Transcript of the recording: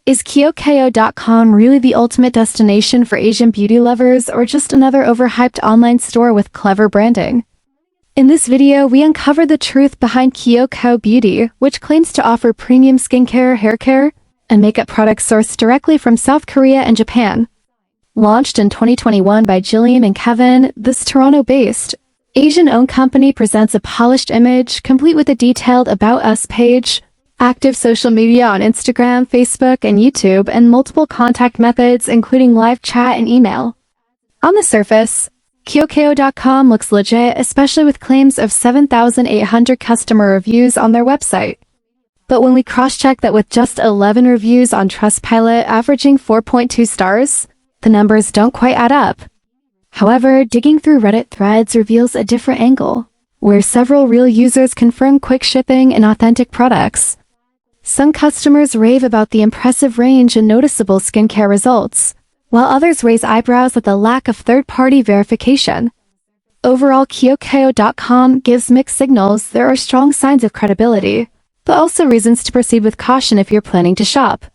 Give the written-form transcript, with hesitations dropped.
Is Kyokyo.com really the ultimate destination for Asian beauty lovers, or just another overhyped online store with clever branding? In this video, we uncover the truth behind Kyokyo Beauty, which claims to offer premium skincare, hair care, and makeup products sourced directly from South Korea and Japan. Launched in 2021 by Jillian and Kevin, this Toronto-based, Asian-owned company presents a polished image, complete with a detailed About Us page, active social media on Instagram, Facebook, and YouTube, and multiple contact methods including live chat and email. On the surface, Kyokyo.com looks legit, especially with claims of 7,800 customer reviews on their website. But when we cross-check that with just 11 reviews on Trustpilot averaging 4.2 stars, the numbers don't quite add up. However, digging through Reddit threads reveals a different angle, where several real users confirm quick shipping and authentic products. Some customers rave about the impressive range and noticeable skincare results, while others raise eyebrows at the lack of third-party verification. Overall, Kyokyo.com gives mixed signals. There are strong signs of credibility, but also reasons to proceed with caution if you're planning to shop.